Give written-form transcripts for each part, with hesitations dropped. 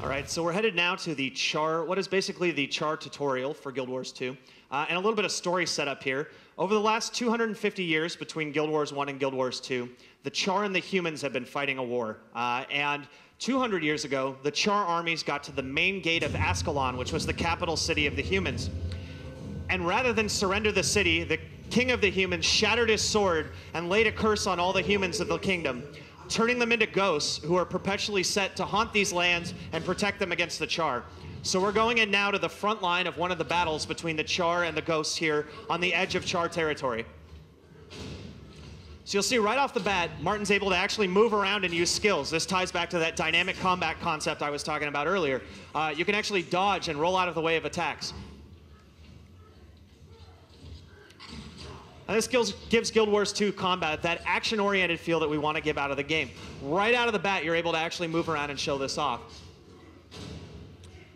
All right, so we're headed now to the char, what is basically the char tutorial for Guild Wars 2. And a little bit of story setup here. Over the last 250 years between Guild Wars 1 and Guild Wars 2, the char and the humans have been fighting a war. And 200 years ago, the char armies got to the main gate of Ascalon, which was the capital city of the humans. And rather than surrender the city, the king of the humans shattered his sword and laid a curse on all the humans of the kingdom, turning them into ghosts who are perpetually set to haunt these lands and protect them against the char. So we're going in now to the front line of one of the battles between the char and the ghosts here on the edge of char territory. So you'll see right off the bat, Martin's able to actually move around and use skills. This ties back to that dynamic combat concept I was talking about earlier. You can actually dodge and roll out of the way of attacks. And this gives Guild Wars 2 combat that action-oriented feel that we want to give out of the game. Right out of the bat, you're able to actually move around and show this off.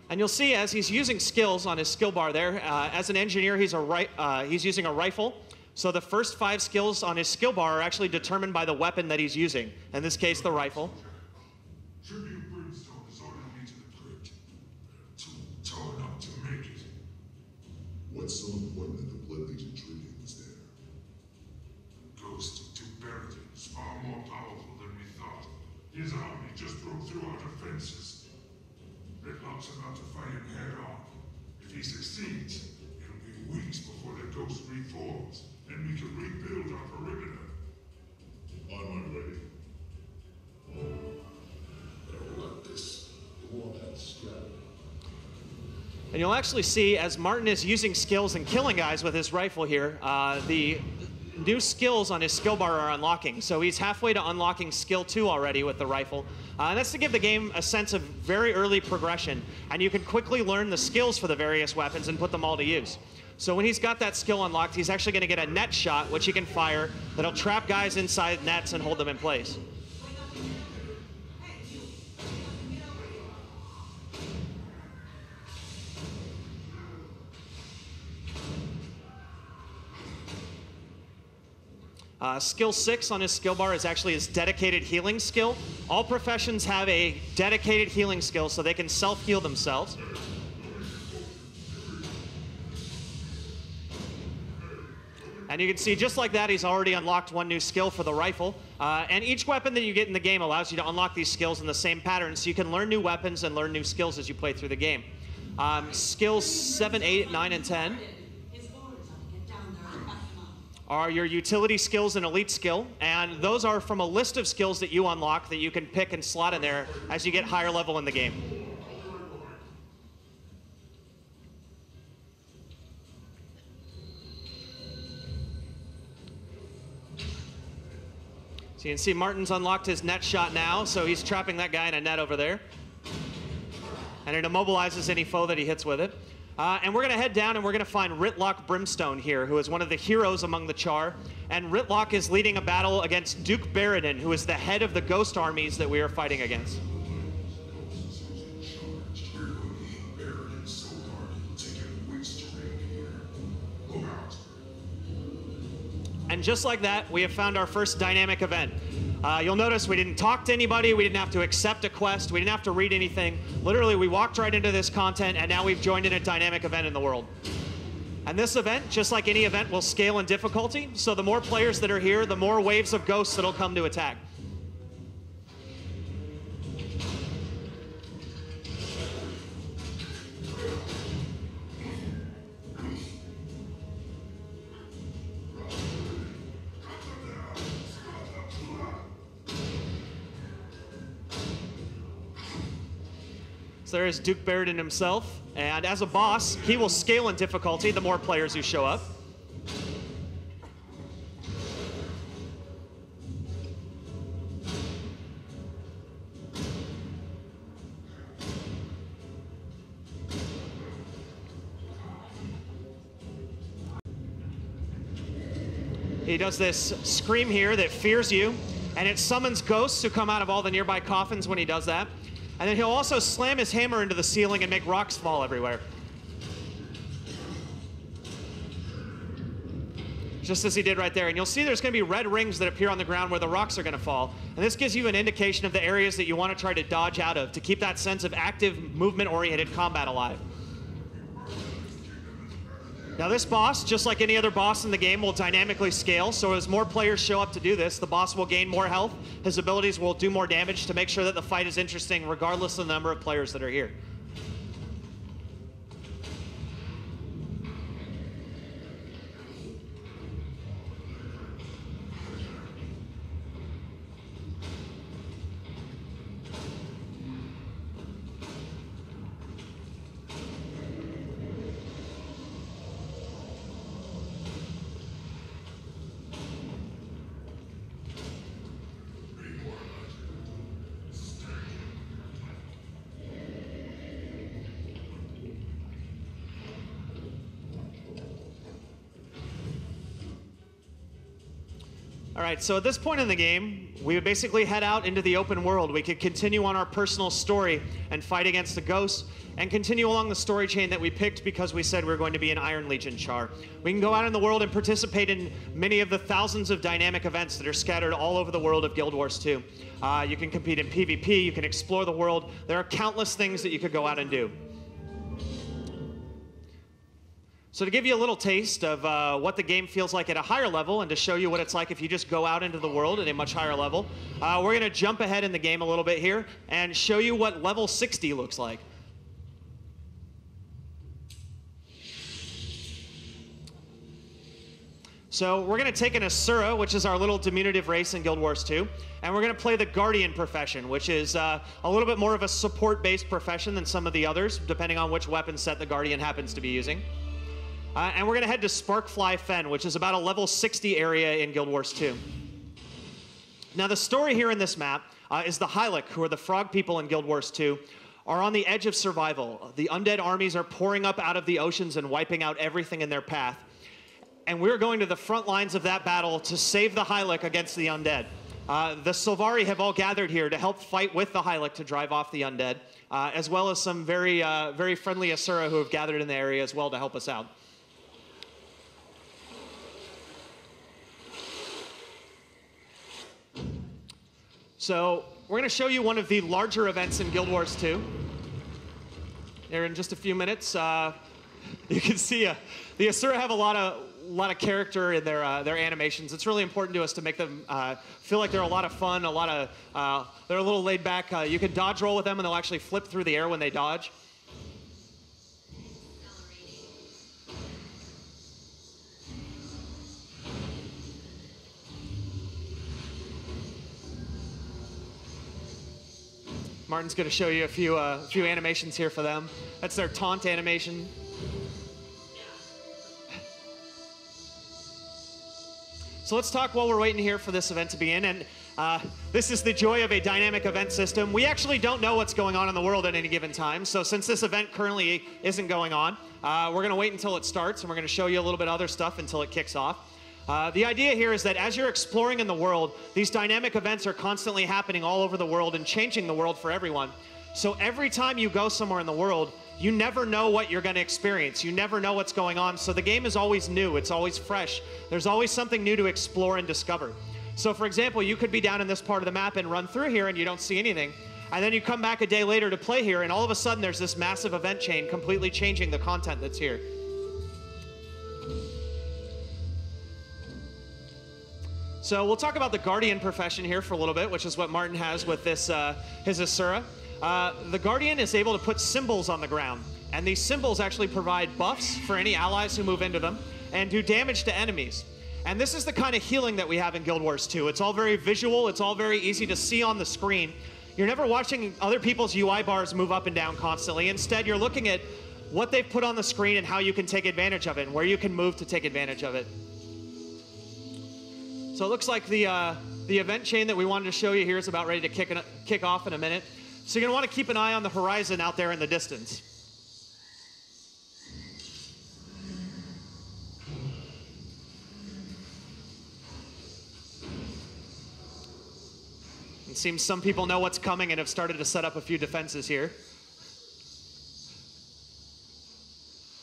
And you'll see as he's using skills on his skill bar there, as an engineer, he's using a rifle. So the first 5 skills on his skill bar are actually determined by the weapon that he's using. In this case, the rifle. Tribute Brimstone has ordered me to the crypt. Too tall enough to make it. What's so important that the Blood Legion tribute was there? The ghost of Totalbiscuit is far more powerful than we thought. His army just broke through our defenses. Redlock's about to fight him head on. If he succeeds, it'll be weeks before the ghost reforms, and we can rebuild our perimeter. On my way. I don't like this. The war has scattered. And you'll actually see as Martin is using skills and killing guys with his rifle here, the new skills on his skill bar are unlocking. So he's halfway to unlocking skill 2 already with the rifle. And that's to give the game a sense of very early progression. And you can quickly learn the skills for the various weapons and put them all to use. So when he's got that skill unlocked, he's actually going to get a net shot, which he can fire, that'll trap guys inside nets and hold them in place. Skill 6 on his skill bar is actually his dedicated healing skill. All professions have a dedicated healing skill so they can self-heal themselves. And you can see just like that, he's already unlocked one new skill for the rifle. And each weapon that you get in the game allows you to unlock these skills in the same pattern, so you can learn new weapons and learn new skills as you play through the game. Skills 7, 8, 9, and 10 are your utility skills and elite skill, and those are from a list of skills that you unlock that you can pick and slot in there as you get higher level in the game. So you can see Martin's unlocked his net shot now, so he's trapping that guy in a net over there. And it immobilizes any foe that he hits with it. And we're going to head down and we're going to find Ritlock Brimstone here, who is one of the heroes among the Char. And Ritlock is leading a battle against Duke Baradin, who is the head of the ghost armies that we are fighting against. And just like that, we have found our first dynamic event. You'll notice we didn't talk to anybody, we didn't have to accept a quest, we didn't have to read anything. Literally, we walked right into this content, and now we've joined in a dynamic event in the world. And this event, just like any event, will scale in difficulty, so the more players that are here, the more waves of ghosts that'll come to attack. So there is Duke Baradin himself, and as a boss, he will scale in difficulty the more players who show up. He does this scream here that fears you, and it summons ghosts who come out of all the nearby coffins when he does that. And then he'll also slam his hammer into the ceiling and make rocks fall everywhere. just as he did right there. And you'll see there's going to be red rings that appear on the ground where the rocks are going to fall. And this gives you an indication of the areas that you want to try to dodge out of to keep that sense of active, movement-oriented combat alive. Now this boss, just like any other boss in the game, will dynamically scale, so as more players show up to do this, the boss will gain more health, his abilities will do more damage to make sure that the fight is interesting regardless of the number of players that are here. All right, so at this point in the game, we would basically head out into the open world. We could continue on our personal story and fight against the ghosts and continue along the story chain that we picked because we said we were going to be an Iron Legion char. We can go out in the world and participate in many of the thousands of dynamic events that are scattered all over the world of Guild Wars 2. You can compete in PvP, you can explore the world. There are countless things that you could go out and do. So to give you a little taste of what the game feels like at a higher level and to show you what it's like if you just go out into the world at a much higher level, we're going to jump ahead in the game a little bit here and show you what level 60 looks like. So we're going to take an Asura, which is our little diminutive race in Guild Wars 2, and we're going to play the Guardian profession, which is a little bit more of a support-based profession than some of the others, depending on which weapon set the Guardian happens to be using. And we're going to head to Sparkfly Fen, which is about a level 60 area in Guild Wars 2. Now, the story here in this map is the Hylic, who are the frog people in Guild Wars 2, are on the edge of survival. The undead armies are pouring up out of the oceans and wiping out everything in their path. And we're going to the front lines of that battle to save the Hylic against the undead. The Sylvari have all gathered here to help fight with the Hylic to drive off the undead, as well as some very friendly Asura who have gathered in the area as well to help us out. So we're going to show you one of the larger events in Guild Wars 2. Here in just a few minutes, you can see the Asura have a lot of character in their animations. It's really important to us to make them feel like they're a lot of fun, they're a little laid back. You can dodge roll with them and they'll actually flip through the air when they dodge. Martin's going to show you a few animations here for them. That's their taunt animation. So let's talk while we're waiting here for this event to begin. And this is the joy of a dynamic event system. We actually don't know what's going on in the world at any given time. So since this event currently isn't going on, we're going to wait until it starts, and we're going to show you a little bit of other stuff until it kicks off. The idea here is that as you're exploring in the world, these dynamic events are constantly happening all over the world and changing the world for everyone. So every time you go somewhere in the world, you never know what you're going to experience. You never know what's going on. So the game is always new. It's always fresh. There's always something new to explore and discover. So for example, you could be down in this part of the map and run through here and you don't see anything. And then you come back a day later to play here and all of a sudden there's this massive event chain completely changing the content that's here. So we'll talk about the Guardian profession here for a little bit, which is what Martin has with this his Asura. The Guardian is able to put symbols on the ground, and these symbols actually provide buffs for any allies who move into them and do damage to enemies. And this is the kind of healing that we have in Guild Wars 2. It's all very visual, it's all very easy to see on the screen. You're never watching other people's UI bars move up and down constantly. Instead, you're looking at what they've put on the screen and how you can take advantage of it and where you can move to take advantage of it. So it looks like the event chain that we wanted to show you here is about ready to kick off in a minute. So you're going to want to keep an eye on the horizon out there in the distance. It seems some people know what's coming and have started to set up a few defenses here.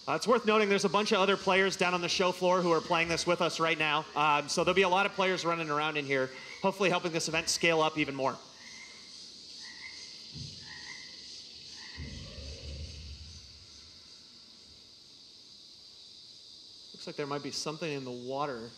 It's worth noting there's a bunch of other players down on the show floor who are playing this with us right now. So there'll be a lot of players running around in here, hopefully helping this event scale up even more. Looks like there might be something in the water.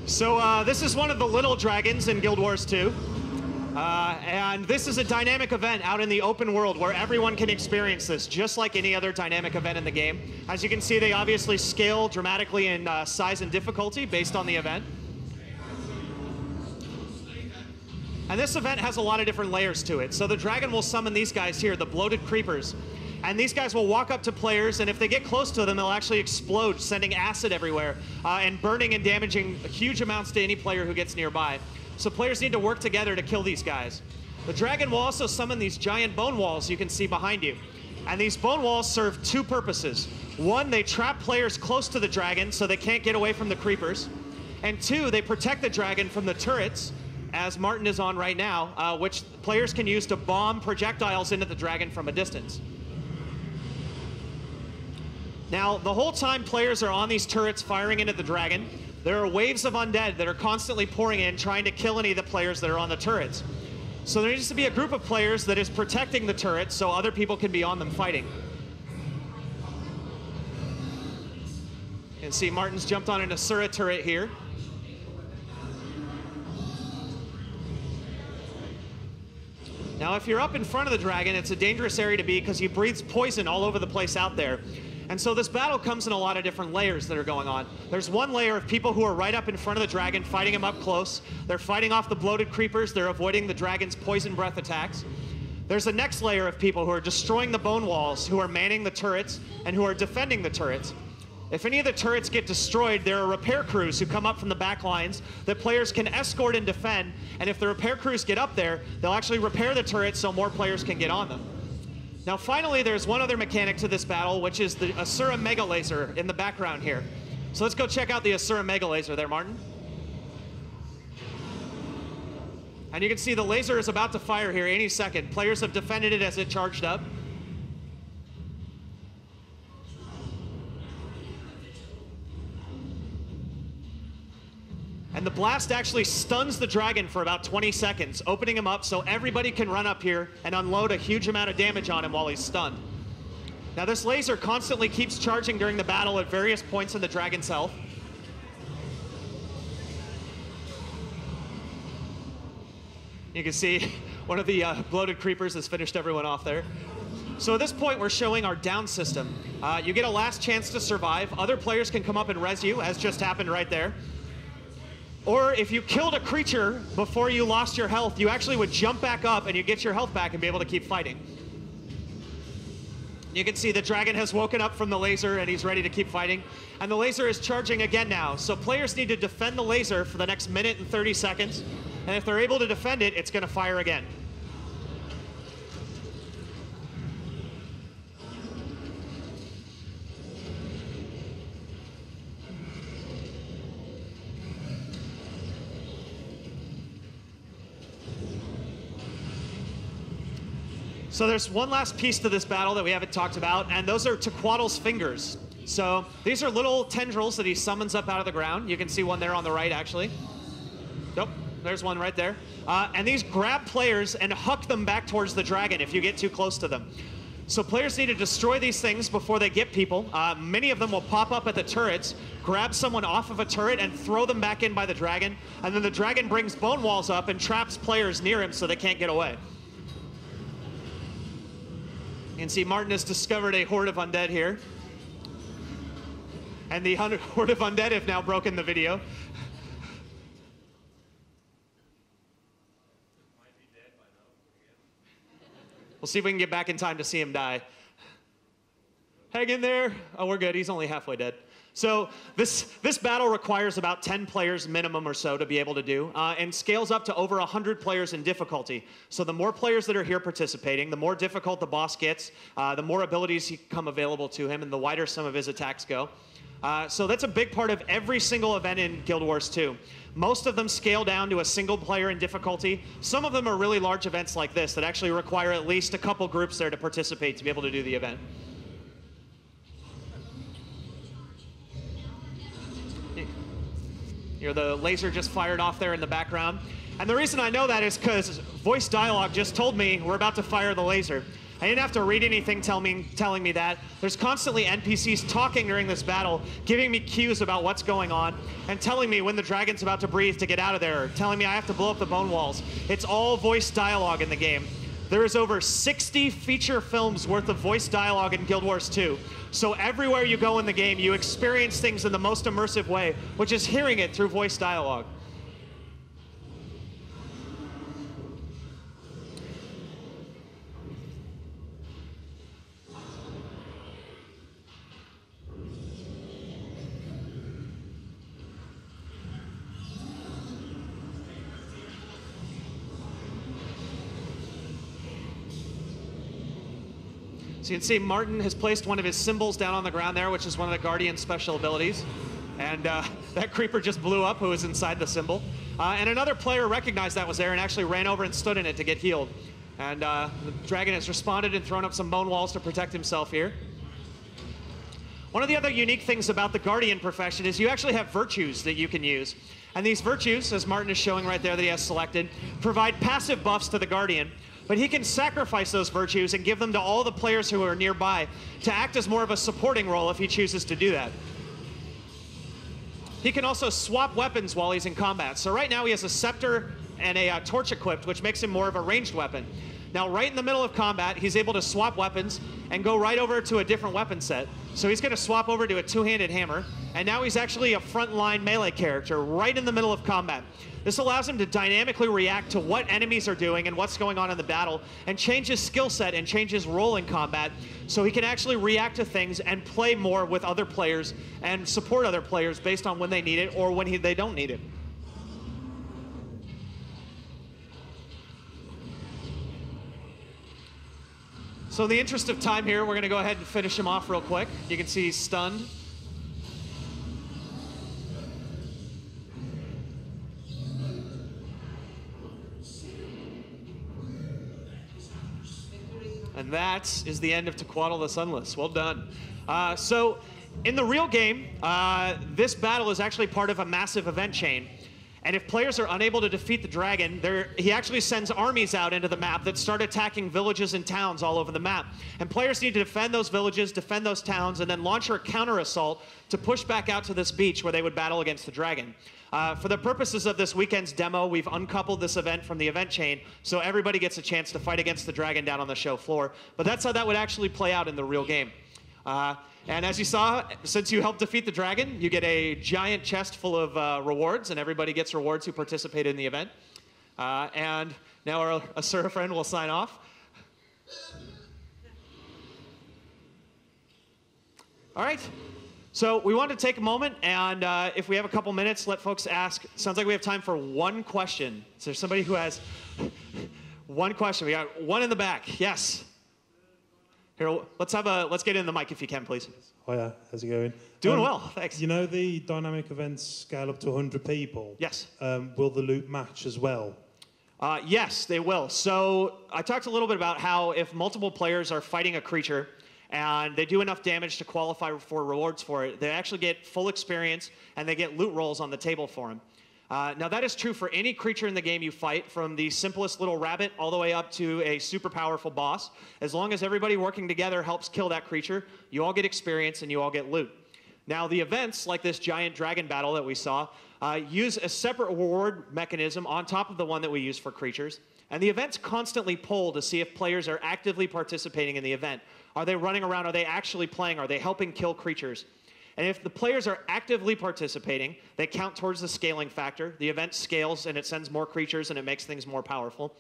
So this is one of the little dragons in Guild Wars 2. And this is a dynamic event out in the open world where everyone can experience this, just like any other dynamic event in the game. As you can see, they obviously scale dramatically in size and difficulty based on the event. And this event has a lot of different layers to it. So the dragon will summon these guys here, the bloated creepers. And these guys will walk up to players, and if they get close to them, they'll actually explode, sending acid everywhere, and burning and damaging huge amounts to any player who gets nearby. So players need to work together to kill these guys. The dragon will also summon these giant bone walls you can see behind you. And these bone walls serve two purposes. One, they trap players close to the dragon so they can't get away from the creepers. And two, they protect the dragon from the turrets, as Martin is on right now, which players can use to bomb projectiles into the dragon from a distance. Now, the whole time players are on these turrets firing into the dragon, there are waves of undead that are constantly pouring in, trying to kill any of the players that are on the turrets. So there needs to be a group of players that is protecting the turrets so other people can be on them fighting. You can see Martin's jumped on an Asura turret here. Now, if you're up in front of the dragon, it's a dangerous area to be because he breathes poison all over the place out there. And so this battle comes in a lot of different layers that are going on. There's one layer of people who are right up in front of the dragon, fighting him up close. They're fighting off the bloated creepers. They're avoiding the dragon's poison breath attacks. There's a next layer of people who are destroying the bone walls, who are manning the turrets, and who are defending the turrets. If any of the turrets get destroyed, there are repair crews who come up from the back lines that players can escort and defend. And if the repair crews get up there, they'll actually repair the turrets so more players can get on them. Now finally, there's one other mechanic to this battle, which is the Asura Mega Laser in the background here. So let's go check out the Asura Mega Laser there, Martin. And you can see the laser is about to fire here any second. Players have defended it as it charged up. And the blast actually stuns the dragon for about 20 seconds, opening him up so everybody can run up here and unload a huge amount of damage on him while he's stunned. Now this laser constantly keeps charging during the battle at various points in the dragon's health. You can see one of the bloated creepers has finished everyone off there. So at this point, we're showing our down system. You get a last chance to survive. Other players can come up and res you, as just happened right there. Or if you killed a creature before you lost your health, you actually would jump back up and you get your health back and be able to keep fighting. You can see the dragon has woken up from the laser and he's ready to keep fighting. And the laser is charging again now. So players need to defend the laser for the next minute and 30 seconds. And if they're able to defend it, it's going to fire again. So there's one last piece to this battle that we haven't talked about, and those are Quarrels Fingers. So these are little tendrils that he summons up out of the ground. You can see one there on the right, actually. Nope, there's one right there. And these grab players and huck them back towards the dragon if you get too close to them. So players need to destroy these things before they get people. Many of them will pop up at the turrets, grab someone off of a turret and throw them back in by the dragon. And then the dragon brings bone walls up and traps players near him so they can't get away. You can see Martin has discovered a horde of undead here. And the horde of undead have now broken the video. We'll see if we can get back in time to see him die. Hang in there. Oh, we're good. He's only halfway dead. So this battle requires about 10 players minimum or so to be able to do, and scales up to over 100 players in difficulty. So the more players that are here participating, the more difficult the boss gets, the more abilities become available to him, and the wider some of his attacks go. So that's a big part of every single event in Guild Wars 2. Most of them scale down to a single player in difficulty. Some of them are really large events like this that actually require at least a couple groups there to participate to be able to do the event. You're the laser just fired off there in the background. And the reason I know that is because voice dialogue just told me we're about to fire the laser. I didn't have to read anything telling me that. There's constantly NPCs talking during this battle, giving me cues about what's going on, and telling me when the dragon's about to breathe to get out of there, or telling me I have to blow up the bone walls. It's all voice dialogue in the game. There is over 60 feature films worth of voice dialogue in Guild Wars 2. So everywhere you go in the game, you experience things in the most immersive way, which is hearing it through voice dialogue. So you can see Martin has placed one of his symbols down on the ground there, which is one of the Guardian's special abilities. And that creeper just blew up who was inside the symbol. And another player recognized that was there and actually ran over and stood in it to get healed. And the dragon has responded and thrown up some bone walls to protect himself here. One of the other unique things about the Guardian profession is you actually have virtues that you can use. And these virtues, as Martin is showing right there that he has selected, provide passive buffs to the Guardian. But he can sacrifice those virtues and give them to all the players who are nearby to act as more of a supporting role if he chooses to do that. He can also swap weapons while he's in combat. So right now he has a scepter and a torch equipped, which makes him more of a ranged weapon. Now right in the middle of combat, he's able to swap weapons and go right over to a different weapon set. So he's going to swap over to a two-handed hammer, and now he's actually a frontline melee character right in the middle of combat. This allows him to dynamically react to what enemies are doing and what's going on in the battle, and change his skill set and change his role in combat, so he can actually react to things and play more with other players and support other players based on when they need it or when they don't need it. So in the interest of time here, we're going to go ahead and finish him off real quick. You can see he's stunned. And that is the end of Tequatl the Sunless. Well done. So in the real game, this battle is actually part of a massive event chain. And if players are unable to defeat the dragon, he actually sends armies out into the map that start attacking villages and towns all over the map. And players need to defend those villages, defend those towns, and then launch a counter-assault to push back out to this beach where they would battle against the dragon. For the purposes of this weekend's demo, we've uncoupled this event from the event chain, so everybody gets a chance to fight against the dragon down on the show floor. But that's how that would actually play out in the real game. And as you saw, since you helped defeat the dragon, you get a giant chest full of rewards, and everybody gets rewards who participated in the event. And now our Asura friend will sign off. All right. So we want to take a moment, and if we have a couple minutes, let folks ask. Sounds like we have time for one question. Is there somebody who has one question? We got one in the back. Yes. Here, let's get in the mic if you can, please. Hiya, how's it going? Doing well, thanks. You know the dynamic events scale up to 100 people? Yes. Will the loot match as well? Yes, they will. So I talked a little bit about how if multiple players are fighting a creature and they do enough damage to qualify for rewards for it, they actually get full experience and they get loot rolls on the table for them. Now that is true for any creature in the game you fight, from the simplest little rabbit all the way up to a super powerful boss. As long as everybody working together helps kill that creature, you all get experience and you all get loot. Now the events, like this giant dragon battle that we saw, use a separate reward mechanism on top of the one that we use for creatures. And the events constantly poll to see if players are actively participating in the event. Are they running around? Are they actually playing? Are they helping kill creatures? And if the players are actively participating, they count towards the scaling factor. The event scales and it sends more creatures and it makes things more powerful.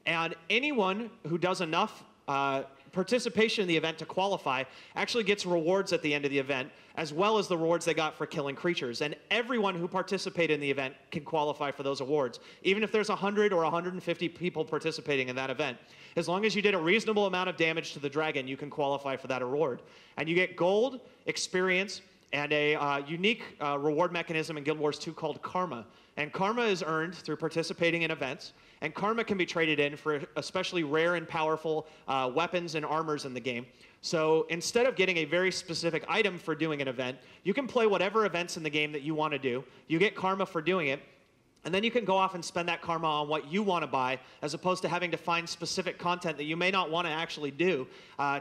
And anyone who does enough participation in the event to qualify actually gets rewards at the end of the event, as well as the rewards they got for killing creatures. And everyone who participated in the event can qualify for those awards, even if there's 100 or 150 people participating in that event. As long as you did a reasonable amount of damage to the dragon, you can qualify for that award. And you get gold, experience, and a unique reward mechanism in Guild Wars 2 called Karma. And Karma is earned through participating in events, and Karma can be traded in for especially rare and powerful weapons and armors in the game. So instead of getting a very specific item for doing an event, you can play whatever events in the game that you want to do. You get Karma for doing it, and then you can go off and spend that Karma on what you want to buy, as opposed to having to find specific content that you may not want to actually do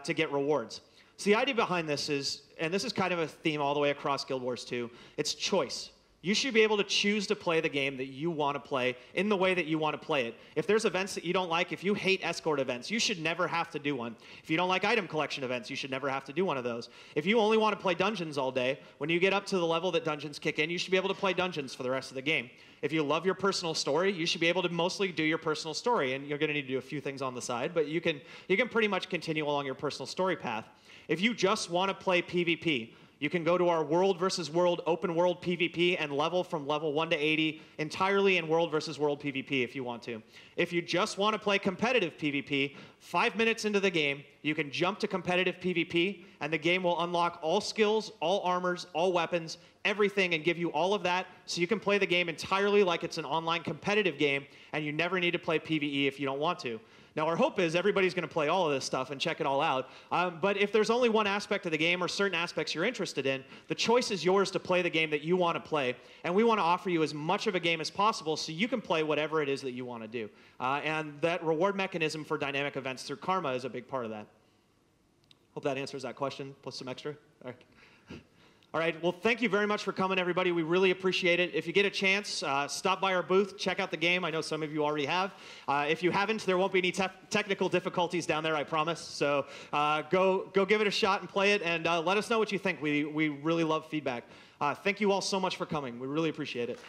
to get rewards. So the idea behind this is, and this is kind of a theme all the way across Guild Wars 2, it's choice. You should be able to choose to play the game that you want to play in the way that you want to play it. If there's events that you don't like, if you hate escort events, you should never have to do one. If you don't like item collection events, you should never have to do one of those. If you only want to play dungeons all day, when you get up to the level that dungeons kick in, you should be able to play dungeons for the rest of the game. If you love your personal story, you should be able to mostly do your personal story, and you're going to need to do a few things on the side, but you can pretty much continue along your personal story path. If you just want to play PvP, you can go to our World versus World open world PvP and level from level 1 to 80 entirely in World versus World PvP if you want to. If you just want to play competitive PvP, 5 minutes into the game, you can jump to competitive PvP, and the game will unlock all skills, all armors, all weapons, everything, and give you all of that, so you can play the game entirely like it's an online competitive game, and you never need to play PvE if you don't want to. Now, our hope is everybody's going to play all of this stuff and check it all out. But if there's only one aspect of the game or certain aspects you're interested in, the choice is yours to play the game that you want to play. And we want to offer you as much of a game as possible so you can play whatever it is that you want to do. And that reward mechanism for dynamic events through Karma is a big part of that. Hope that answers that question, plus some extra. All right. All right, well, thank you very much for coming, everybody. We really appreciate it. If you get a chance, stop by our booth, check out the game. I know some of you already have. If you haven't, there won't be any technical difficulties down there, I promise. So go give it a shot and play it, and let us know what you think. We really love feedback. Thank you all so much for coming. We really appreciate it.